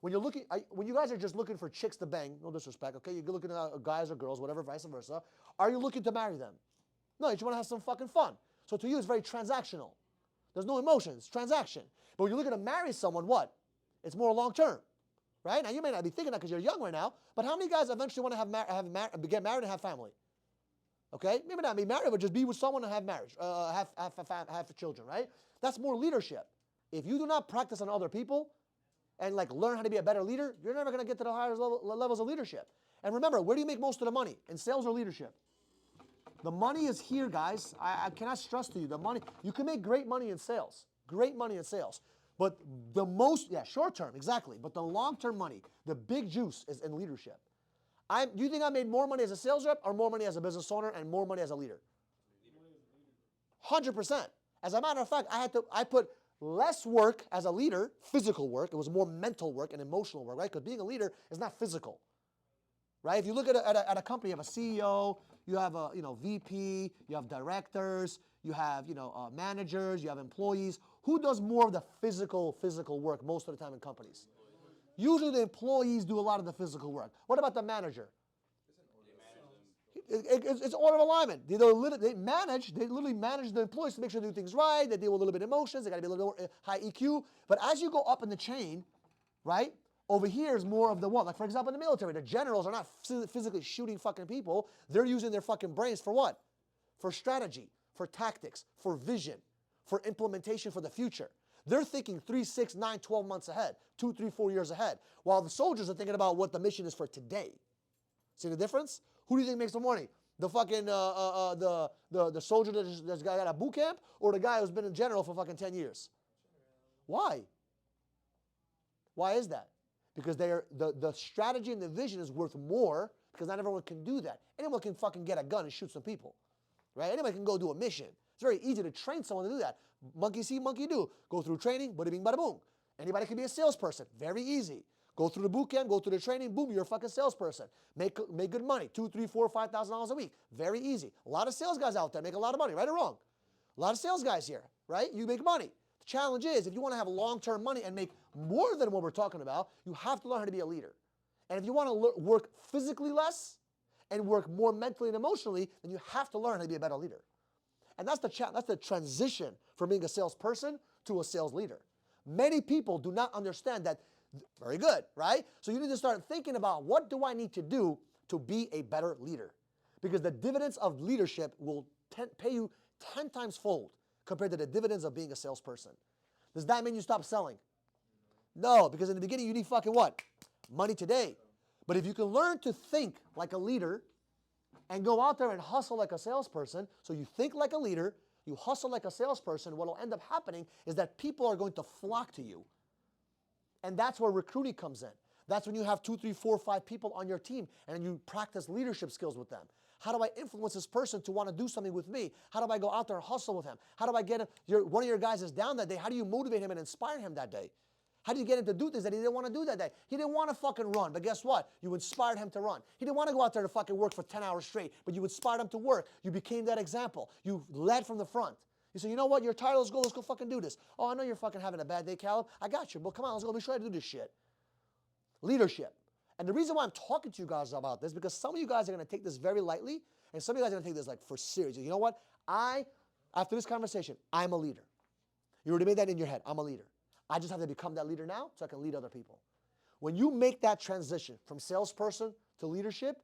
When when you guys are just looking for chicks to bang, no disrespect, okay? You're looking at guys or girls, whatever, vice versa. Are you looking to marry them? No, you just want to have some fucking fun. So to you, it's very transactional. There's no emotions, transaction. But when you're looking to marry someone, what? It's more long term, right? Now you may not be thinking that because you're young right now, but how many guys eventually want to get married and have family? Okay, maybe not be married, but just be with someone and have marriage, have children, right? That's more leadership. If you do not practice on other people and like learn how to be a better leader, you're never going to get to the higher levels of leadership. And remember, where do you make most of the money? In sales or leadership? The money is here, guys. I cannot stress to you, the money, you can make great money in sales. Great money in sales. But the most, short term, exactly. But the long term money, the big juice is in leadership. Do you think I made more money as a sales rep or more money as a business owner and more money as a leader? 100%. As a matter of fact, I put less work as a leader, physical work. It was more mental work and emotional work, right? Because being a leader is not physical. Right? If you look at a company, you have a CEO, you have a VP, you have directors, you have managers, you have employees. Who does more of the physical work most of the time in companies? Usually the employees do a lot of the physical work. What about the manager? It's order of alignment. They literally manage the employees to make sure they do things right. They deal with a little bit of emotions. They got to be a little bit high EQ. But as you go up in the chain, right? Over here is more of the what? Like, for example, in the military, the generals are not physically shooting fucking people. They're using their fucking brains for what? For strategy, for tactics, for vision, for implementation for the future. They're thinking 3, 6, 9, 12 months ahead, 2, 3, 4 years ahead, while the soldiers are thinking about what the mission is for today. See the difference? Who do you think makes the money? The fucking, the soldier that's got a boot camp, or the guy who's been in general for fucking 10 years? Why? Why is that? Because the strategy and the vision is worth more, because not everyone can do that. Anyone can fucking get a gun and shoot some people, right? Anybody can go do a mission. It's very easy to train someone to do that. Monkey see, monkey do. Go through training, bada bing, bada boom. Anybody can be a salesperson. Very easy. Go through the boot camp, go through the training, boom, you're a fucking salesperson. Make good money, $2,000, $3,000, $4,000, $5,000 a week. Very easy. A lot of sales guys out there make a lot of money, right or wrong? A lot of sales guys here, right? You make money. The challenge is, if you want to have long-term money and make more than what we're talking about, you have to learn how to be a leader. And if you want to work physically less and work more mentally and emotionally, then you have to learn how to be a better leader. And that's the transition from being a salesperson to a sales leader. Many people do not understand that. Very good, right? So you need to start thinking about, what do I need to do to be a better leader? Because the dividends of leadership will pay you 10 times fold compared to the dividends of being a salesperson. Does that mean you stop selling? No, because in the beginning you need fucking what? Money today. But if you can learn to think like a leader and go out there and hustle like a salesperson, so you think like a leader, you hustle like a salesperson, what will end up happening is that people are going to flock to you. And that's where recruiting comes in. That's when you have 2, 3, 4, 5 people on your team and you practice leadership skills with them. How do I influence this person to want to do something with me? How do I go out there and hustle with him? How do I get him? One of your guys is down that day. How do you motivate him and inspire him that day? How do you get him to do things that he didn't want to do that day? He didn't want to fucking run, but guess what? You inspired him to run. He didn't want to go out there to fucking work for 10 hours straight, but you inspired him to work. You became that example. You led from the front. You say, you know what? You're tired. Let's go fucking do this. Oh, I know you're fucking having a bad day, Caleb. I got you. But come on, let's go. Let me show you how to do this shit. Leadership. And the reason why I'm talking to you guys about this, because some of you guys are going to take this very lightly, and some of you guys are going to take this like for serious. You know what? After this conversation, I'm a leader. You already made that in your head. I'm a leader. I just have to become that leader now so I can lead other people. When you make that transition from salesperson to leadership,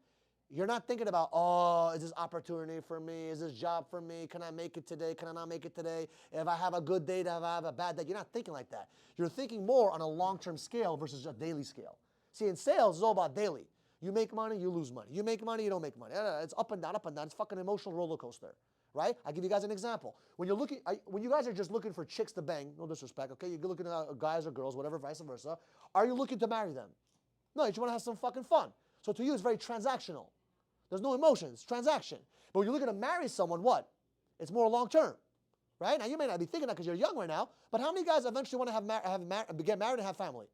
you're not thinking about, oh, is this opportunity for me? Is this job for me? Can I make it today? Can I not make it today? If I have a good day, if I have a bad day, you're not thinking like that. You're thinking more on a long-term scale versus a daily scale. See, in sales, it's all about daily. You make money, you lose money. You make money, you don't make money. It's up and down, up and down. It's fucking emotional roller coaster, right? I'll give you guys an example. When you guys are just looking for chicks to bang, no disrespect, okay? You're looking at guys or girls, whatever, vice versa. Are you looking to marry them? No, you just want to have some fucking fun. So to you, it's very transactional. There's no emotions, transaction. But when you're looking to marry someone, what? It's more long term, right? Now you may not be thinking that because you're young right now, but how many guys eventually want to get married and have family?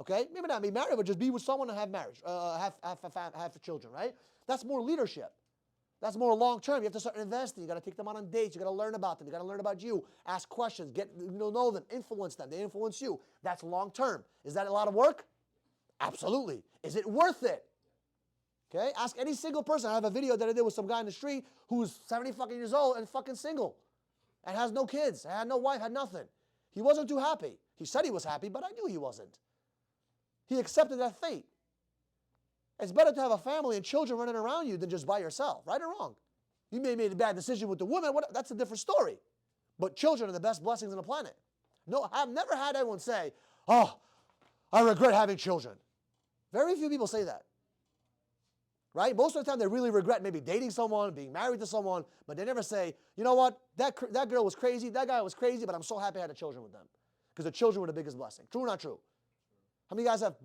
Okay, maybe not be married, but just be with someone and have marriage, have children, right? That's more leadership. That's more long-term. You have to start investing. You got to take them out on dates. You got to learn about them. You got to learn about you. Ask questions. Know them. Influence them. They influence you. That's long-term. Is that a lot of work? Absolutely. Is it worth it? Okay? Ask any single person. I have a video that I did with some guy in the street who's 70 fucking years old and fucking single and has no kids, had no wife, had nothing. He wasn't too happy. He said he was happy, but I knew he wasn't. He accepted that fate. It's better to have a family and children running around you than just by yourself, right or wrong. You may have made a bad decision with the woman, that's a different story. But children are the best blessings on the planet. No, I've never had anyone say, oh, I regret having children. Very few people say that. Right? Most of the time they really regret maybe dating someone, being married to someone, but they never say, you know what, that girl was crazy, that guy was crazy, but I'm so happy I had the children with them. Because the children were the biggest blessing. True or not true? How many of you guys have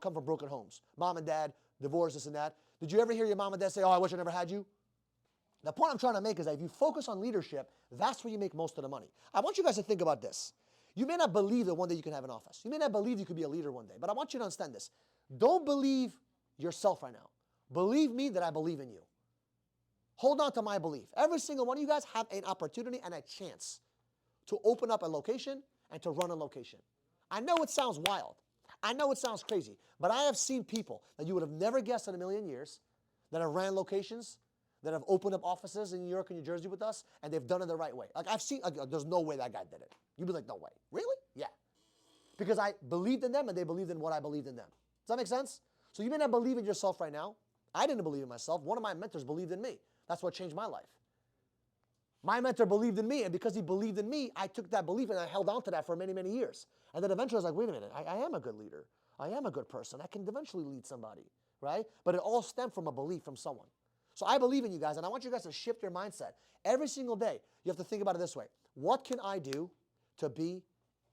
come from broken homes? Mom and dad, divorce, this and that. Did you ever hear your mom and dad say, oh, I wish I never had you? The point I'm trying to make is that if you focus on leadership, that's where you make most of the money. I want you guys to think about this. You may not believe that one day you can have an office. You may not believe you could be a leader one day, but I want you to understand this. Don't believe yourself right now. Believe me that I believe in you. Hold on to my belief. Every single one of you guys have an opportunity and a chance to open up a location and to run a location. I know it sounds wild. I know it sounds crazy, but I have seen people that you would have never guessed in a million years that have ran locations, that have opened up offices in New York and New Jersey with us, and they've done it the right way. Like I've seen, there's no way that guy did it. You'd be like, no way. Really? Yeah. Because I believed in them and they believed in what I believed in them. Does that make sense? So you may not believe in yourself right now. I didn't believe in myself. One of my mentors believed in me. That's what changed my life. My mentor believed in me, and because he believed in me, I took that belief and I held on to that for many, many years. And then eventually I was like, wait a minute, I am a good leader. I am a good person. I can eventually lead somebody, right? But it all stemmed from a belief from someone. So I believe in you guys, and I want you guys to shift your mindset. Every single day, you have to think about it this way. What can I do to be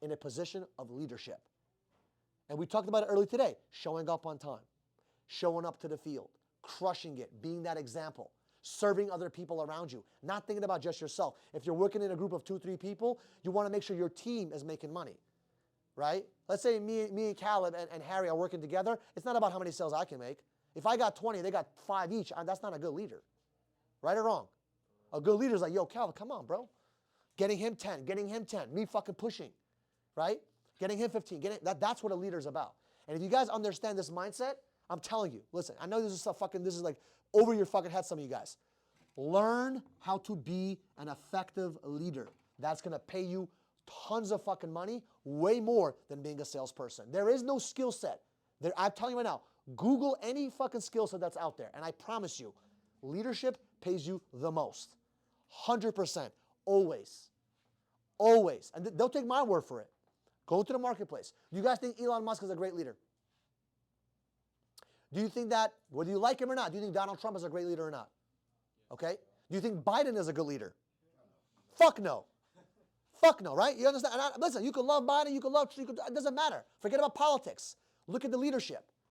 in a position of leadership? And we talked about it earlier today. Showing up on time, showing up to the field, crushing it, being that example, serving other people around you, not thinking about just yourself. If you're working in a group of 2, 3 people, you want to make sure your team is making money, right? Let's say me and Caleb and Harry are working together. It's not about how many sales I can make. If I got 20, they got 5 each, that's not a good leader, right or wrong? A good leader is like, yo, Caleb, come on, bro. Getting him 10, me fucking pushing, right? Getting him 15, that's what a leader is about. And if you guys understand this mindset, I'm telling you, listen, I know this is like over your fucking head, some of you guys. Learn how to be an effective leader. That's going to pay you tons of fucking money, way more than being a salesperson. There is no skill set. I'm telling you right now, Google any fucking skill set that's out there, and I promise you, leadership pays you the most. 100%. Always. Always. And don't take my word for it. Go to the marketplace. You guys think Elon Musk is a great leader? Do you think that, whether you like him or not, do you think Donald Trump is a great leader or not? Okay? Do you think Biden is a good leader? Fuck no. Fuck no, right? You understand? Listen, you can love Biden, it doesn't matter. Forget about politics. Look at the leadership.